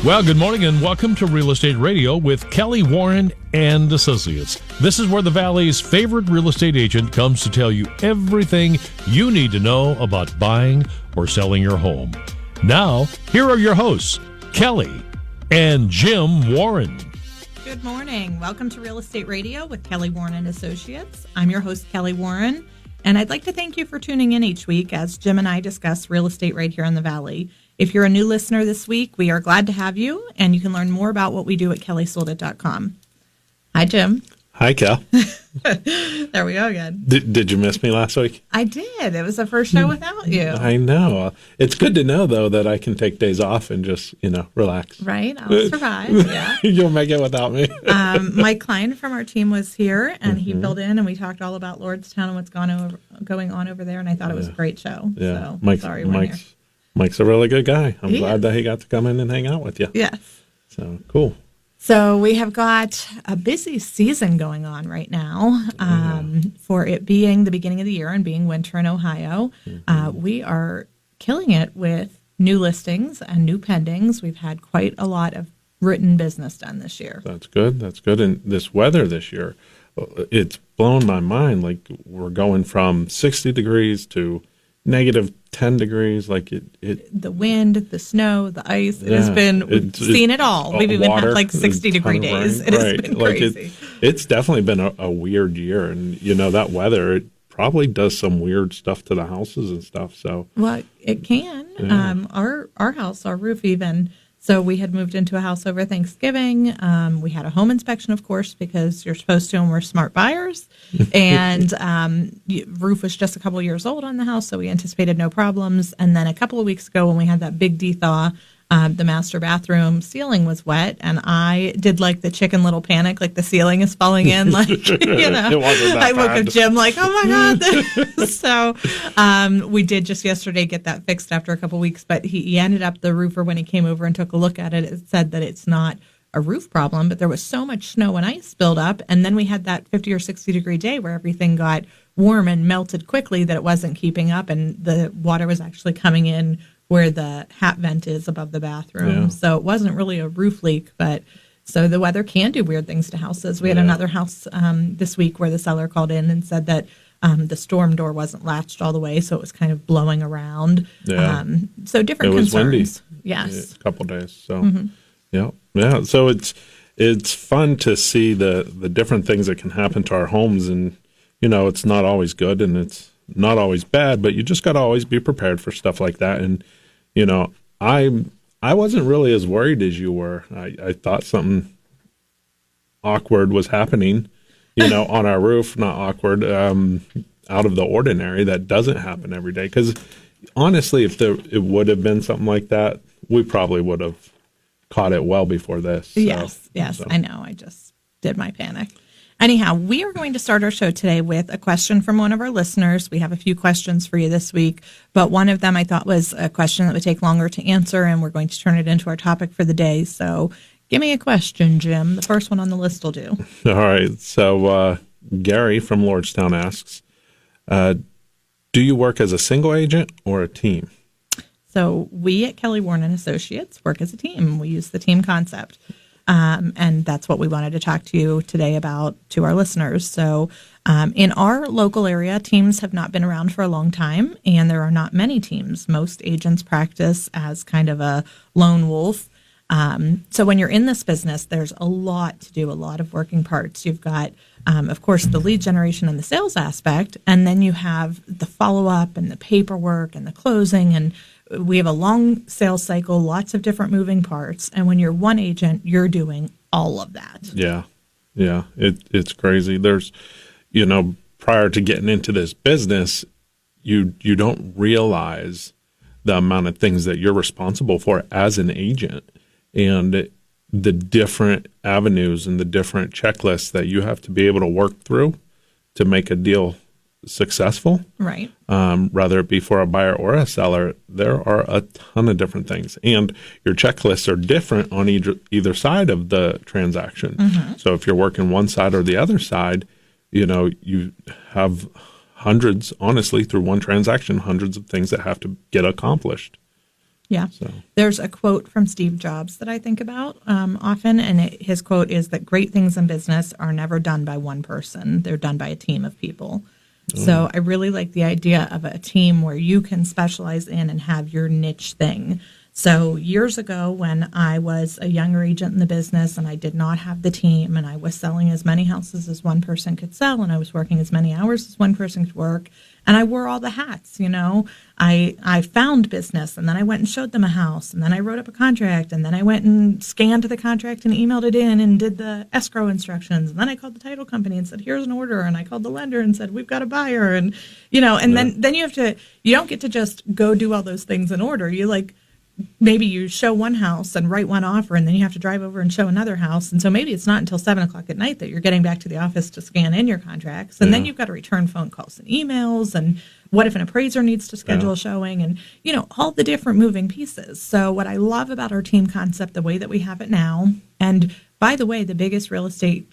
Well, good morning and welcome to Real Estate Radio with Kelly Warren and Associates. This is where the Valley's favorite real estate agent comes to tell you everything you need to know about buying or selling your home. Now, here are your hosts, Kelly and Jim Warren. Good morning. Welcome to Real Estate Radio with Kelly Warren and Associates. I'm your host, Kelly Warren, and I'd like to thank you for tuning in each week as Jim and I discuss real estate right here in the Valley. If you're a new listener this week, we are glad to have you, and you can learn more about what we do at kellysoldit.com. Hi, Jim. Hi, Kel. There we go again. Did you miss me last week? I did. It was the first show without you. I know. It's good to know, though, that I can take days off and just, relax. Right? I'll survive. Yeah. You'll make it without me. My client from our team was here, and he filled in, and we talked all about Lordstown and what's going on over there, and I thought it was a great show. Yeah. So, sorry you weren't here. Mike's a really good guy. I'm glad that he got to come in and hang out with you. Yes. So, cool. So we have got a busy season going on right now. For it being the beginning of the year and being winter in Ohio, we are killing it with new listings and new pendings. We've had quite a lot of written business done this year. That's good. That's good. And this weather this year, it's blown my mind. Like, we're going from 60 degrees to negative 10 degrees. Like the wind, the snow, the ice, it has been, seen it all. We've even had like 60-degree days. It has been crazy. It's definitely been a weird year. And, that weather, it probably does some weird stuff to the houses and stuff. So, well, it can. Yeah. Our house, our roof even. So we had moved into a house over Thanksgiving. We had a home inspection, of course, because you're supposed to, and we're smart buyers. And roof was just a couple years old on the house, so we anticipated no problems. And then a couple of weeks ago, when we had that big de-thaw, the master bathroom ceiling was wet, and I did like the Chicken Little panic, like the ceiling is falling in, like It wasn't that I woke bad. up Jim like, oh my god. So we did just yesterday get that fixed after a couple weeks, but he ended up, the roofer, when he came over and took a look at it, it said that it's not a roof problem, but there was so much snow and ice built up, and then we had that 50 or 60 degree day where everything got warm and melted quickly that it wasn't keeping up, and the water was actually coming in where the hat vent is above the bathroom. Yeah. So it wasn't really a roof leak, but so the weather can do weird things to houses. We had another house this week where the seller called in and said that the storm door wasn't latched all the way, so it was kind of blowing around. Yeah. So different concerns. It was windy. Yes. A couple days. So, yeah. So it's fun to see the different things that can happen to our homes, and it's not always good and it's not always bad, but you just got to always be prepared for stuff like that. And I wasn't really as worried as you were. I thought something awkward was happening, on our roof. Not awkward, out of the ordinary. That doesn't happen every day. Because honestly, if it would have been something like that, we probably would have caught it well before this. So, yes, so. I know. I just did my panic. Anyhow, we are going to start our show today with a question from one of our listeners. We have a few questions for you this week, but one of them I thought was a question that would take longer to answer, and we're going to turn it into our topic for the day. So give me a question, Jim. The first one on the list will do. All right. So Gary from Lordstown asks, do you work as a single agent or a team? So we at Kelly Warren and Associates work as a team. We use the team concept. And that's what we wanted to talk to you today about, to our listeners. So in our local area, teams have not been around for a long time, and there are not many teams. Most agents practice as kind of a lone wolf. So when you're in this business, there's a lot to do, a lot of working parts. You've got, of course, the lead generation and the sales aspect, and then you have the follow-up and the paperwork and the closing, and we have a long sales cycle, lots of different moving parts. And when you're one agent, you're doing all of that. Yeah. It's crazy. There's, prior to getting into this business, you don't realize the amount of things that you're responsible for as an agent, and the different avenues and the different checklists that you have to be able to work through to make a deal successful, right? Whether it be for a buyer or a seller, there are a ton of different things, and your checklists are different on either side of the transaction. Mm-hmm. So if you're working one side or the other side, you have hundreds, honestly, through one transaction, hundreds of things that have to get accomplished. Yeah. So. There's a quote from Steve Jobs that I think about often, and his quote is that great things in business are never done by one person. They're done by a team of people. So I really like the idea of a team where you can specialize in and have your niche thing. So years ago, when I was a younger agent in the business and I did not have the team and I was selling as many houses as one person could sell and I was working as many hours as one person could work, and I wore all the hats, I found business, and then I went and showed them a house, and then I wrote up a contract, and then I went and scanned the contract and emailed it in and did the escrow instructions, and then I called the title company and said, here's an order, and I called the lender and said, we've got a buyer, and then you don't get to just go do all those things in order. Maybe you show one house and write one offer, and then you have to drive over and show another house. And so maybe it's not until 7:00 at night that you're getting back to the office to scan in your contracts. And then you've got to return phone calls and emails. And what if an appraiser needs to schedule a showing, and, all the different moving pieces. So what I love about our team concept, the way that we have it now, and by the way, the biggest real estate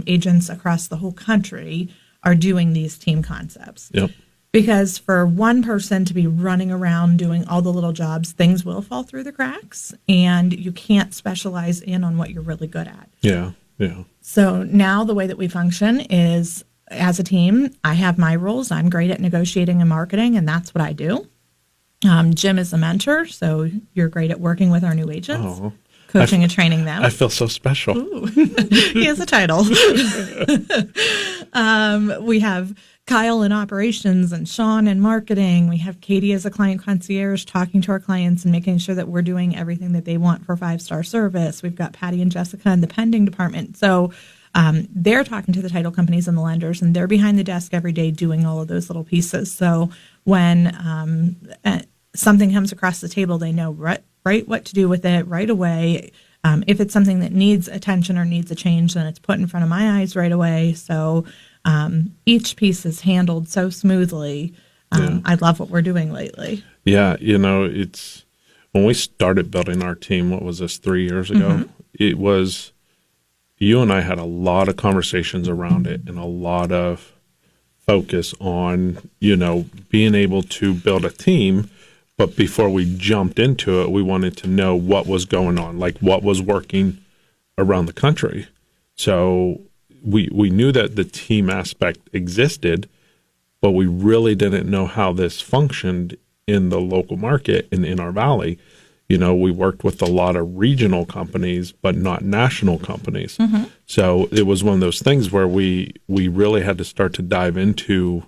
agents across the whole country are doing these team concepts. Yep. Because for one person to be running around doing all the little jobs, things will fall through the cracks, and you can't specialize in on what you're really good at. Yeah. So now the way that we function is, as a team, I have my roles. I'm great at negotiating and marketing, and that's what I do. Jim is a mentor, so you're great at working with our new agents, coaching and training them. I feel so special. Ooh. He has a title. We have Kyle in operations and Sean in marketing. We have Katie as a client concierge, talking to our clients and making sure that we're doing everything that they want for 5-star service. We've got Patty and Jessica in the pending department. So they're talking to the title companies and the lenders, and they're behind the desk every day doing all of those little pieces. So when something comes across the table, they know right what to do with it right away. If it's something that needs attention or needs a change, then it's put in front of my eyes right away. So each piece is handled so smoothly. I love what we're doing lately. Yeah, it's when we started building our team, what was this, 3 years ago? It was, you and I had a lot of conversations around it and a lot of focus on, being able to build a team. But before we jumped into it, we wanted to know what was going on, like what was working around the country. So we knew that the team aspect existed, but we really didn't know how this functioned in the local market and in our valley. We worked with a lot of regional companies, but not national companies. So it was one of those things where we really had to start to dive into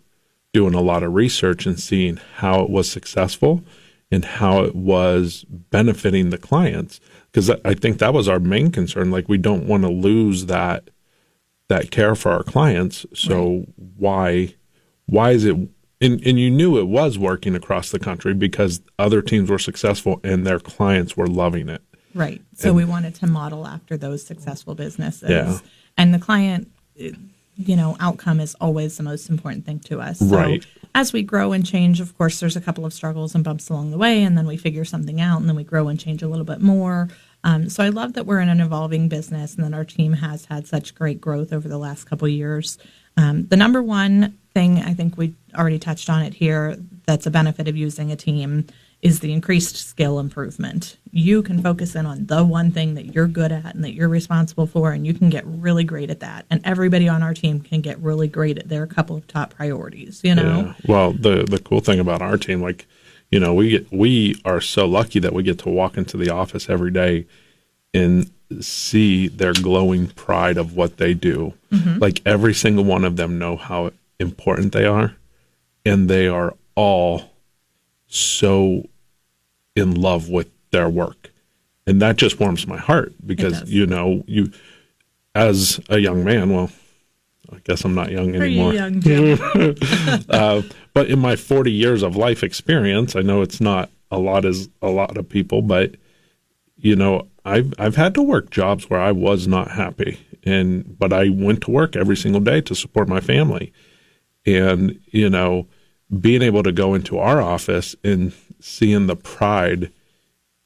doing a lot of research and seeing how it was successful and how it was benefiting the clients. Because I think that was our main concern. Like, we don't want to lose that care for our clients. So why is it? And you knew it was working across the country because other teams were successful and their clients were loving it. Right. So we wanted to model after those successful businesses. Yeah. And the client, outcome is always the most important thing to us. So Right. as we grow and change, of course, there's a couple of struggles and bumps along the way, and then we figure something out, and then we grow and change a little bit more. So I love that we're in an evolving business and that our team has had such great growth over the last couple of years. The number one thing, I think we already touched on it here, that's a benefit of using a team is the increased skill improvement. You can focus in on the one thing that you're good at and that you're responsible for, and you can get really great at that. And everybody on our team can get really great at their couple of top priorities, Yeah. Well, the cool thing about our team, we are so lucky that we get to walk into the office every day and see their glowing pride of what they do. Like, every single one of them know how important they are, and they are all so in love with their work. And that just warms my heart because, you as a young man, well, I guess I'm not young anymore. Pretty young, Jim. But in my 40 years of life experience, I know it's not a lot as a lot of people, but I've had to work jobs where I was not happy, but I went to work every single day to support my family. And being able to go into our office and seeing the pride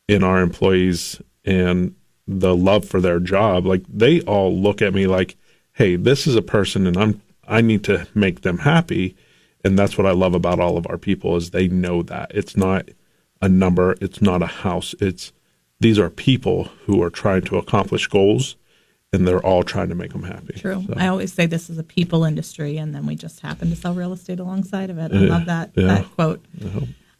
in our employees and the love for their job, like, they all look at me like, hey, this is a person and I need to make them happy. And that's what I love about all of our people is they know that it's not a number. It's not a house. These are people who are trying to accomplish goals, and they're all trying to make them happy. True. So, I always say this is a people industry, and then we just happen to sell real estate alongside of it. I love that quote.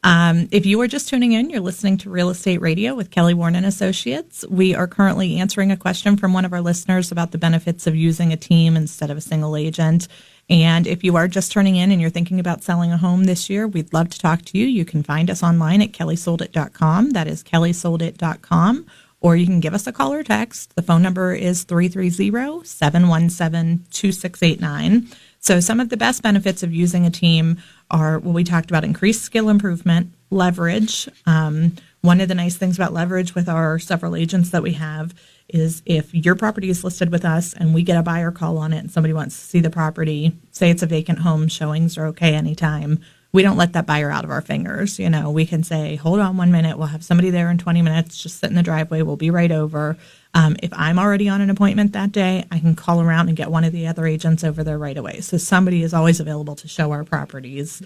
If you are just tuning in, you're listening to Real Estate Radio with Kelly Warren and Associates. We are currently answering a question from one of our listeners about the benefits of using a team instead of a single agent. And if you are just turning in and you're thinking about selling a home this year, we'd love to talk to you. You can find us online at kellysoldit.com. That is kellysoldit.com. Or you can give us a call or text. The phone number is 330-717-2689. So some of the best benefits of using a team are what we talked about: increased skill improvement, leverage. One of the nice things about leverage with our several agents that we have is if your property is listed with us and we get a buyer call on it and somebody wants to see the property, say it's a vacant home, showings are okay anytime. We don't let that buyer out of our fingers. You know, we can say, hold on 1 minute. We'll have somebody there in 20 minutes. Just sit in the driveway. We'll be right over. If I'm already on an appointment that day, I can call around and get one of the other agents over there right away. So somebody is always available to show our properties,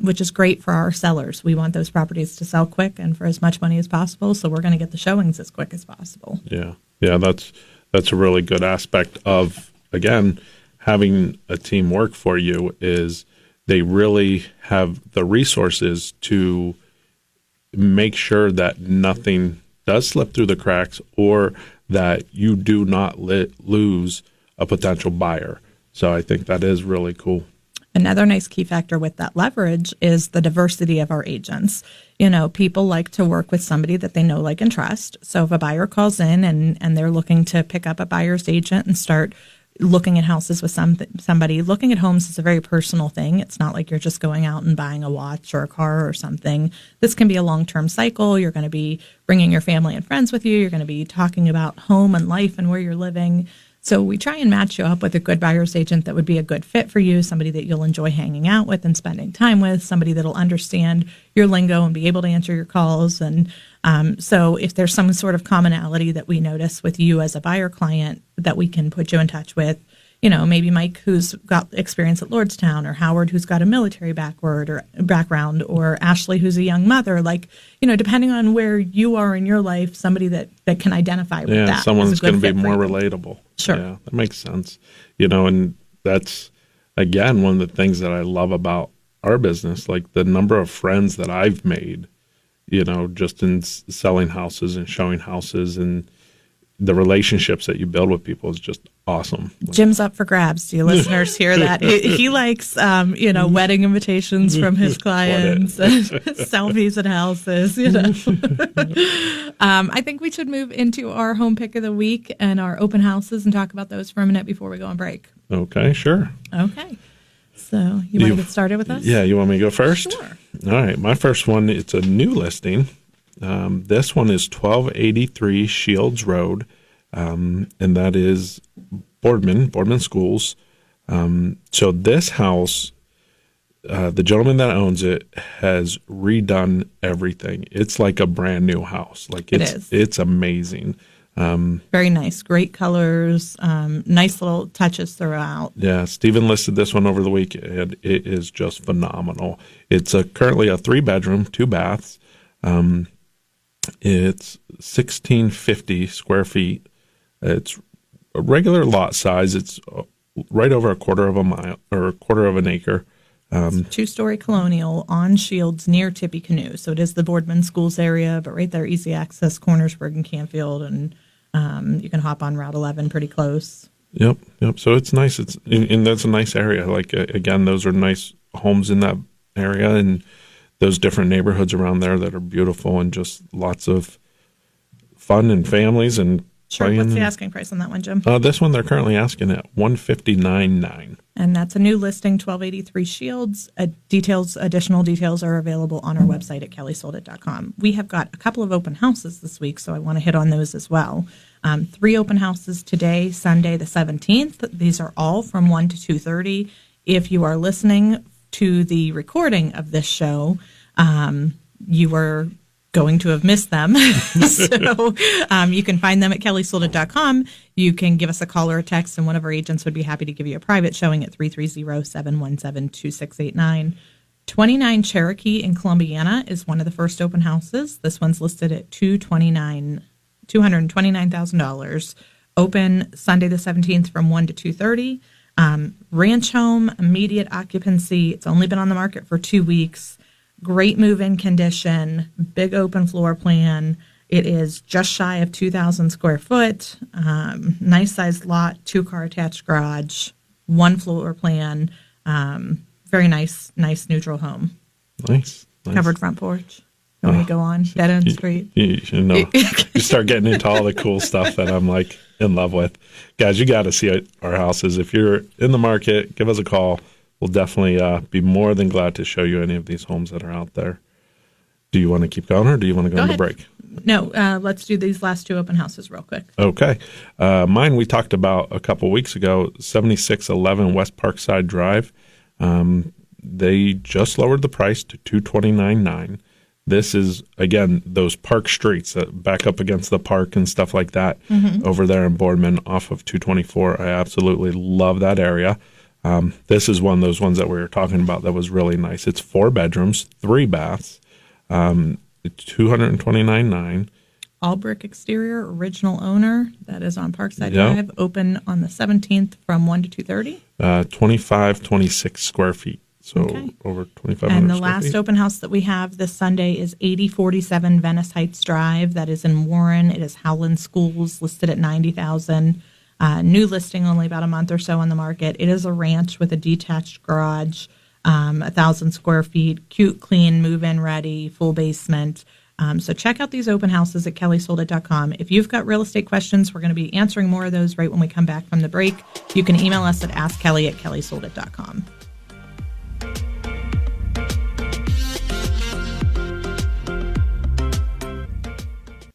which is great for our sellers. We want those properties to sell quick and for as much money as possible. So we're going to get the showings as quick as possible. Yeah, that's a really good aspect of, again, having a team work for you is they really have the resources to make sure that nothing does slip through the cracks or that you do not lose a potential buyer. So I think that is really cool. Another nice key factor with that leverage is the diversity of our agents. You know, people like to work with somebody that they know, like, and trust. So if a buyer calls in and they're looking to pick up a buyer's agent and start looking at houses with somebody, looking at homes is a very personal thing. It's not like you're just going out and buying a watch or a car or something. This can be a long-term cycle. You're going to be bringing your family and friends with you. You're going to be talking about home and life and where you're living. So we try and match you up with a good buyer's agent that would be a good fit for you, somebody that you'll enjoy hanging out with and spending time with, somebody that'll understand your lingo and be able to answer your calls. And so if there's some sort of commonality that we notice with you as a buyer client that we can put you in touch with, you know, maybe Mike, who's got experience at Lordstown, or Howard, who's got a military background, or Ashley, who's a young mother, like, you know, depending on where you are in your life, somebody that can identify with that. Yeah, someone's going to be more relatable. Sure. Yeah, that makes sense. You know, and that's, again, one of the things that I love about our business, like the number of friends that I've made, you know, just in selling houses and showing houses, and the relationships that you build with people is just awesome. Jim's up for grabs. Do you listeners hear that? He likes, you know, wedding invitations from his clients, and selfies at houses, you know. I think we should move into our home pick of the week and our open houses and talk about those for a minute before we go on break. Okay, sure. Okay. So you want to get started with us? Yeah, you want me to go first? Sure. All right, my first one, it's a new listing. This one is 1283 Shields Road, and that is Boardman Schools. So this house, the gentleman that owns it has redone everything. It's like a brand new house. Like it's amazing. Very nice, great colors, nice little touches throughout. Yeah, Stephen listed this one over the weekend. It is just phenomenal. It's currently a 3-bedroom, 2 baths. It's 1,650 square feet. It's a regular lot size. It's right over a quarter of a mile or a quarter of an acre. 2-story colonial on Shields near Tippecanoe. So it is the Boardman Schools area, but right there, easy access, Cornersburg and Canfield, and you can hop on Route 11 pretty close. Yep. So it's nice. And that's a nice area. Like, again, those are nice homes in that area, and those different neighborhoods around there that are beautiful, and just lots of fun and families and Sure. playing. What's the asking price on that one, Jim? This one they're currently asking at $159,900. And that's a new listing, 1283 Shields. Additional details are available on our website at kellysoldit.com. We have got a couple of open houses this week, so I want to hit on those as well. 3 open houses today, Sunday the 17th. These are all from 1 to 2:30. If you are listening to the recording of this show, you are going to have missed them. So you can find them at kellysoldit.com. You can give us a call or a text, and one of our agents would be happy to give you a private showing at 330-717-2689. 29 Cherokee in Columbiana is one of the first open houses. This one's listed at $229,000. Open Sunday the 17th from 1 to 2:30. Ranch home, immediate occupancy. It's only been on the market for 2 weeks. Great move-in condition, big open floor plan. It is just shy of 2,000 square foot. Nice sized lot, 2-car attached garage, 1 floor plan. Very nice neutral home. Nice. Covered front porch. You want me to go on? Dead end street. You start getting into all the cool stuff that I'm like in love with. Guys, you got to see our houses. If you're in the market, give us a call. We'll definitely be more than glad to show you any of these homes that are out there. Do you want to keep going or do you want to go into break? No, let's do these last 2 open houses real quick. Okay. Mine we talked about a couple weeks ago, 7611 West Parkside Drive. They just lowered the price to $229,900. This is, again, those park streets that back up against the park and stuff like that over there in Boardman off of 224. I absolutely love that area. This is one of those ones that we were talking about that was really nice. It's 4 bedrooms, 3 baths, $229,900. All brick exterior, original owner. That is on Parkside Drive. Open on the 17th from 1 to 2:30. 26 square feet. So over 2,500 And the square last feet. open house that we have this Sunday is 8047 Venice Heights Drive. That is in Warren. It is Howland Schools, listed at $90,000. New listing, only about a month or so on the market. It is a ranch with a detached garage, 1,000 square feet, cute, clean, move-in ready, full basement. So check out these open houses at kellysoldit.com. If you've got real estate questions, we're going to be answering more of those right when we come back from the break. You can email us at askkelly@kellysoldit.com.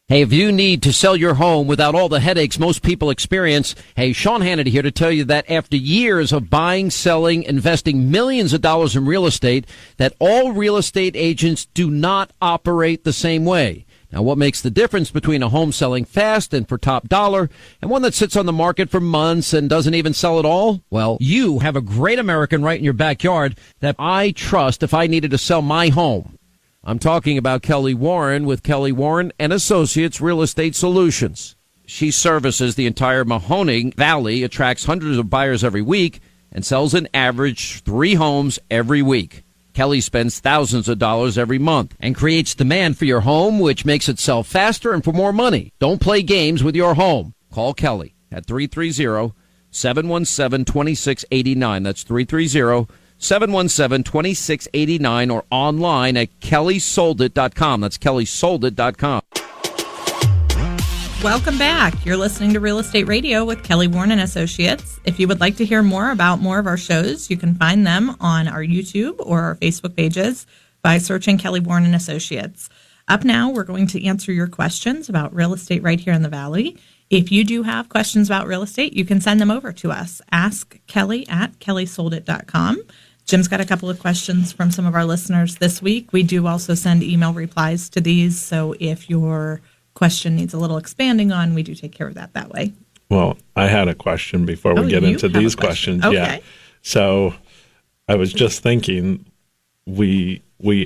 Hey, if you need to sell your home without all the headaches most people experience, hey, Sean Hannity here to tell you that after years of buying, selling, investing millions of dollars in real estate, that all real estate agents do not operate the same way. Now, what makes the difference between a home selling fast and for top dollar and one that sits on the market for months and doesn't even sell at all? Well, you have a great American right in your backyard that I trust if I needed to sell my home. I'm talking about Kelly Warren with Kelly Warren and Associates Real Estate Solutions. She services the entire Mahoning Valley, attracts hundreds of buyers every week, and sells an average 3 homes every week. Kelly spends thousands of dollars every month and creates demand for your home, which makes it sell faster and for more money. Don't play games with your home. Call Kelly at 330-717-2689. That's 330-717-2689 or online at kellysoldit.com. That's kellysoldit.com. Welcome back. You're listening to Real Estate Radio with Kelly Warren and Associates. If you would like to hear more about more of our shows, you can find them on our YouTube or our Facebook pages by searching Kelly Warren and Associates. Up now, we're going to answer your questions about real estate right here in the Valley. If you do have questions about real estate, you can send them over to us. Ask Kelly at kellysoldit.com. Jim's got a couple of questions from some of our listeners this week. We do also send email replies to these, so if your question needs a little expanding on, we do take care of that way. Well, I had a question before we get into these questions. Okay. Yeah. So I was just thinking, we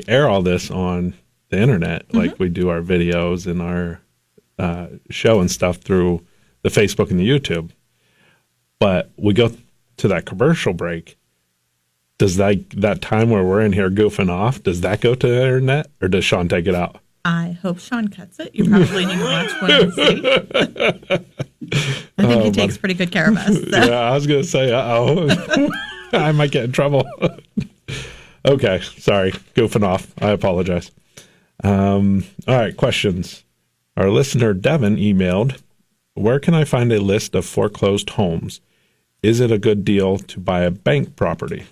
air all this on the internet, like we do our videos and our show and stuff through the Facebook and the YouTube. But we go to that commercial break. Does that time where we're in here goofing off, does that go to the internet or does Sean take it out? I hope Sean cuts it. You probably need to watch one and see. I think he takes pretty good care of us. So. Yeah, I was going to say, I might get in trouble. Okay, sorry, goofing off. I apologize. All right, questions. Our listener, Devin, emailed, where can I find a list of foreclosed homes? Is it a good deal to buy a bank property?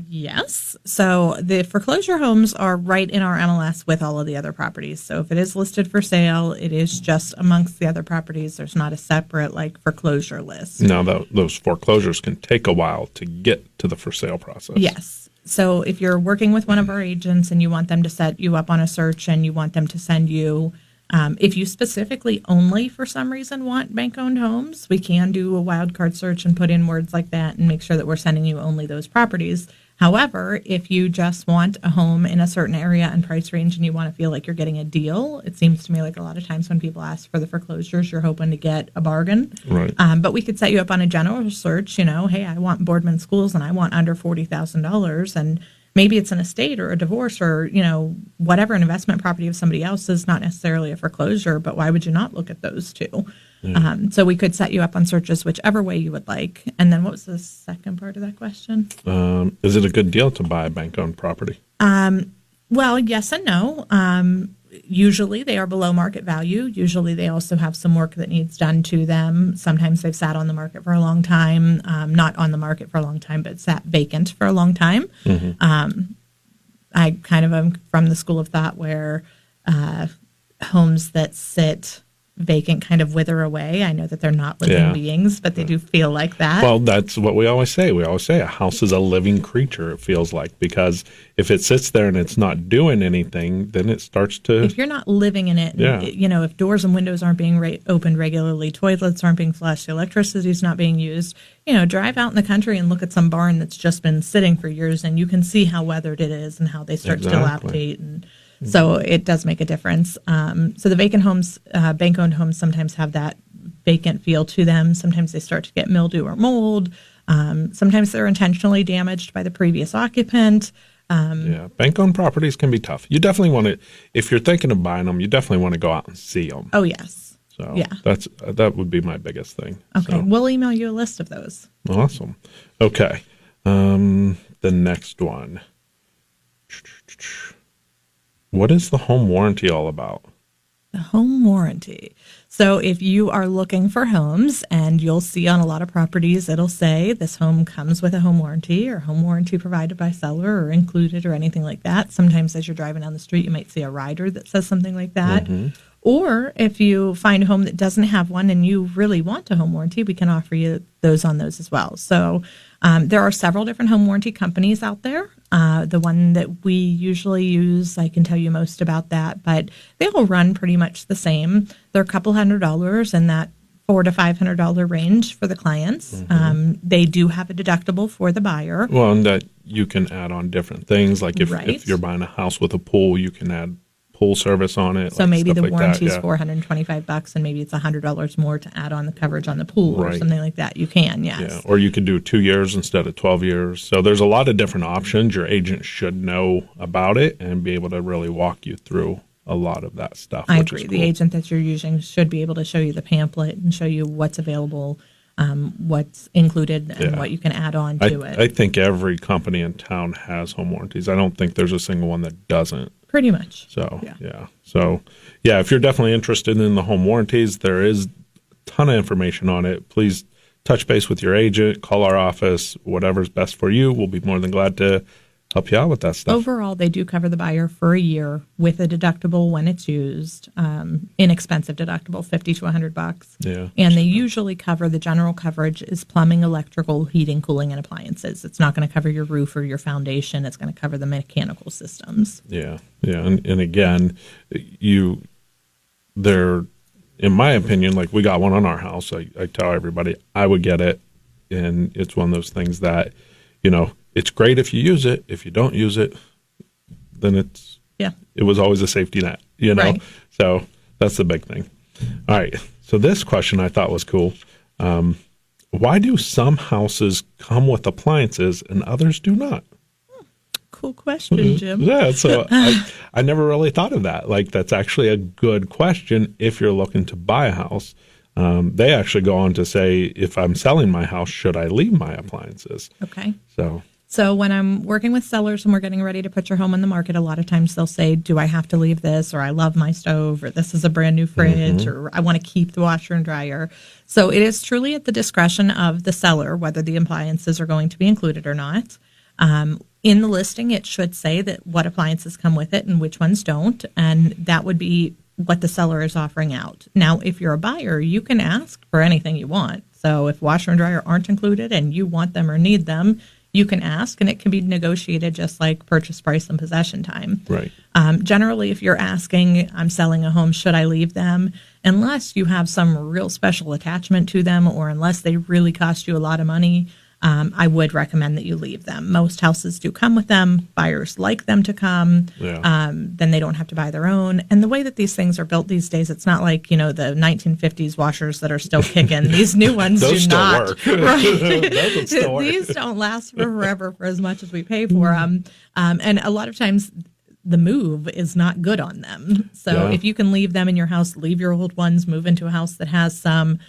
Yes. So the foreclosure homes are right in our MLS with all of the other properties. So if it is listed for sale, it is just amongst the other properties. There's not a separate foreclosure list. Now, those foreclosures can take a while to get to the for sale process. Yes. So if you're working with one of our agents and you want them to set you up on a search and you want them to send you, if you specifically only for some reason want bank-owned homes, we can do a wildcard search and put in words like that and make sure that we're sending you only those properties. However, if you just want a home in a certain area and price range and you want to feel like you're getting a deal, it seems to me like a lot of times when people ask for the foreclosures, you're hoping to get a bargain. Right. But we could set you up on a general search, hey, I want Boardman schools and I want under $40,000. And maybe it's an estate or a divorce or, whatever, an investment property of somebody else is not necessarily a foreclosure, but why would you not look at those two? So we could set you up on searches whichever way you would like. And then what was the second part of that question? Is it a good deal to buy a bank-owned property? Well, yes and no. Usually they are below market value. Usually they also have some work that needs done to them. Sometimes they've sat on the market for a long time, not on the market for a long time, but sat vacant for a long time. I kind of am from the school of thought where homes that sit vacant kind of wither away. I know that they're not living beings, but they do feel like that. Well, that's what we always say. We always say a house is a living creature, it feels like, because if it sits there and it's not doing anything, then it starts to... If you're not living in it, if doors and windows aren't being opened regularly, toilets aren't being flushed, electricity is not being used, drive out in the country and look at some barn that's just been sitting for years and you can see how weathered it is and how they start to dilapidate. And so it does make a difference. So the vacant homes, bank-owned homes sometimes have that vacant feel to them. Sometimes they start to get mildew or mold. Sometimes they're intentionally damaged by the previous occupant. Bank-owned properties can be tough. You definitely want to, if you're thinking of buying them, you definitely want to go out and see them. Oh, yes. So that would be my biggest thing. Okay, so. We'll email you a list of those. Awesome. Okay. The next one. What is the home warranty all about? The home warranty. So if you are looking for homes, and you'll see on a lot of properties, it'll say this home comes with a home warranty or home warranty provided by seller or included or anything like that. Sometimes as you're driving down the street, you might see a rider that says something like that. Or if you find a home that doesn't have one and you really want a home warranty, we can offer you those on those as well. So there are several different home warranty companies out there. The one that we usually use, I can tell you most about that, but they all run pretty much the same. They're a couple $100s in that $400 to $500 range for the clients. They do have a deductible for the buyer. Well, and that you can add on different things. Like if you're buying a house with a pool, you can add pool service on it. So maybe the warranty is $425 and maybe it's $100 more to add on the coverage on the pool or something like that. You can, yes. Yeah, or you could do 2 years instead of 12 years. So there's a lot of different options. Your agent should know about it and be able to really walk you through a lot of that stuff. I agree. Cool. The agent that you're using should be able to show you the pamphlet and show you what's available, what's included, and what you can add on to it. I think every company in town has home warranties. I don't think there's a single one that doesn't. Pretty much. So, if you're definitely interested in the home warranties, there is a ton of information on it. Please touch base with your agent, call our office, whatever's best for you. We'll be more than glad to help you out with that stuff. Overall, they do cover the buyer for a year with a deductible when it's used, inexpensive deductible, $50 to $100. Yeah, and they usually cover, the general coverage is plumbing, electrical, heating, cooling, and appliances. It's not going to cover your roof or your foundation. It's going to cover the mechanical systems. Yeah, and again, they're, in my opinion, like we got one on our house. I tell everybody I would get it, and it's one of those things that, it's great if you use it. If you don't use it, then it was always a safety net, Right. So that's the big thing. All right. So this question I thought was cool. Why do some houses come with appliances and others do not? Cool question, Jim. Yeah. So I never really thought of that. Like, that's actually a good question if you're looking to buy a house. They actually go on to say, if I'm selling my house, should I leave my appliances? Okay. So when I'm working with sellers and we're getting ready to put your home on the market, a lot of times they'll say, do I have to leave this? Or I love my stove, or this is a brand new fridge, or I want to keep the washer and dryer. So it is truly at the discretion of the seller whether the appliances are going to be included or not. In the listing, it should say that what appliances come with it and which ones don't. And that would be what the seller is offering out. Now, if you're a buyer, you can ask for anything you want. So if washer and dryer aren't included and you want them or need them, you can ask, and it can be negotiated just like purchase price and possession time. Right. Generally, if you're asking, I'm selling a home, should I leave them? Unless you have some real special attachment to them, or unless they really cost you a lot of money, I would recommend that you leave them. Most houses do come with them. Buyers like them to come. Yeah. Then they don't have to buy their own. And the way that these things are built these days, it's not like, the 1950s washers that are still kicking. These new ones Those do still not. work. Right? Those would still work. These don't last for forever for as much as we pay for them. And a lot of times the move is not good on them. So Yeah. if you can leave them in your house, leave your old ones, move into a house that has some,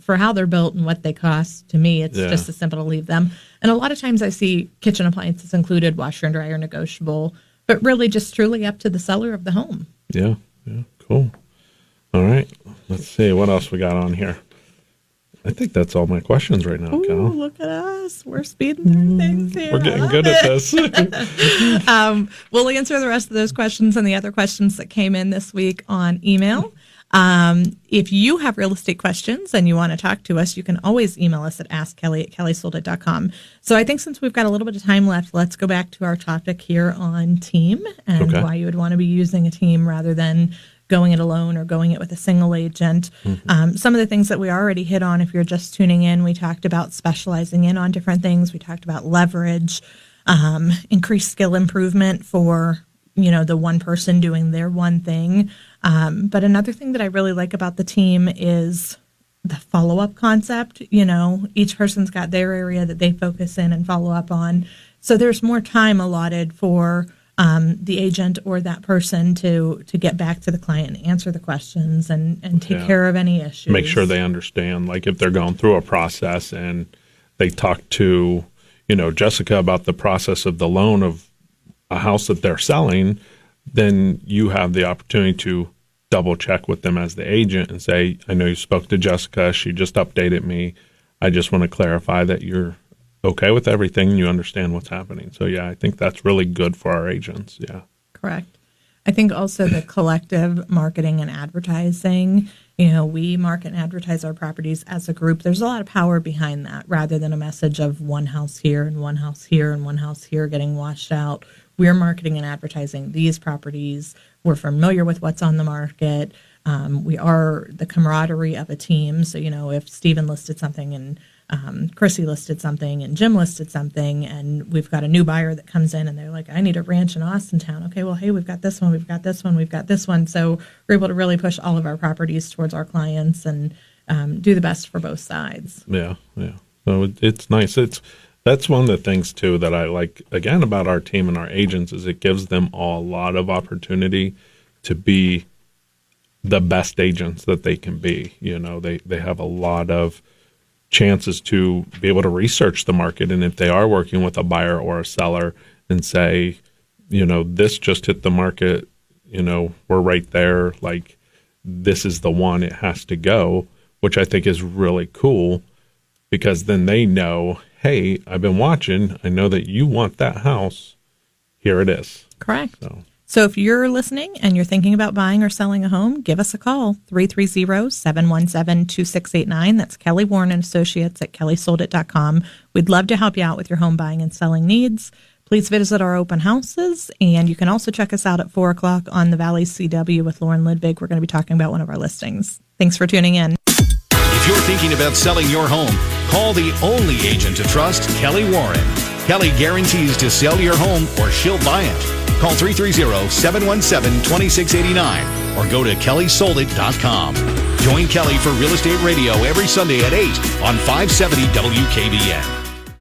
for how they're built and what they cost, to me, it's Yeah. just as simple to leave them. And a lot of times I see kitchen appliances included, washer and dryer negotiable, but really just truly up to the seller of the home. Yeah. Cool. All right. Let's see what else we got on here. I think that's all my questions right now, Ooh, Cal. look at us. We're speeding through things here. We're I getting love good it. at this. We'll answer the rest of those questions and the other questions that came in this week on email. If you have real estate questions and you want to talk to us, you can always email us at askkelly@kellysoldit.com. So I think since we've got a little bit of time left, let's go back to our topic here on team and Okay. why you would want to be using a team rather than going it alone or going it with a single agent. Some of the things that we already hit on, if you're just tuning in, we talked about specializing in on different things. We talked about leverage, increased skill improvement for, the one person doing their one thing. But another thing that I really like about the team is the follow-up concept. Each person's got their area that they focus in and follow up on. So there's more time allotted for the agent or that person to get back to the client and answer the questions and take Yeah. care of any issues. Make sure they understand, like if they're going through a process and they talk to, Jessica about the process of the loan of a house that they're selling, then you have the opportunity to double check with them as the agent and say, I know you spoke to Jessica. She just updated me. I just want to clarify that you're okay with everything and you understand what's happening. So, yeah, I think that's really good for our agents. Yeah. Correct. I think also the collective marketing and advertising, we market and advertise our properties as a group. There's a lot of power behind that rather than a message of one house here and one house here and one house here getting washed out. We're marketing and advertising these properties. We're familiar with what's on the market. We are the camaraderie of a team. So, if Stephen listed something and Chrissy listed something and Jim listed something, and we've got a new buyer that comes in and they're like, I need a ranch in Austintown. Okay, well, hey, we've got this one, we've got this one, we've got this one. So we're able to really push all of our properties towards our clients and do the best for both sides. Yeah. So it's nice. That's one of the things too that I like again about our team and our agents is it gives them all a lot of opportunity to be the best agents that they can be. They have a lot of chances to be able to research the market, and if they are working with a buyer or a seller and say, this just hit the market, we're right there, like this is the one, it has to go, which I think is really cool because then they know, hey, I've been watching, I know that you want that house, here it is. Correct. So if you're listening and you're thinking about buying or selling a home, give us a call, 330-717-2689. That's Kelly Warren and Associates at kellysoldit.com. We'd love to help you out with your home buying and selling needs. Please visit our open houses, and you can also check us out at 4 o'clock on the Valley CW with Lauren Lidbig. We're going to be talking about one of our listings. Thanks for tuning in. If you're thinking about selling your home, call the only agent to trust, Kelly Warren. Kelly guarantees to sell your home or she'll buy it. Call 330-717-2689 or go to kellysoldit.com. Join Kelly for Real Estate Radio every Sunday at 8 on 570 WKBN.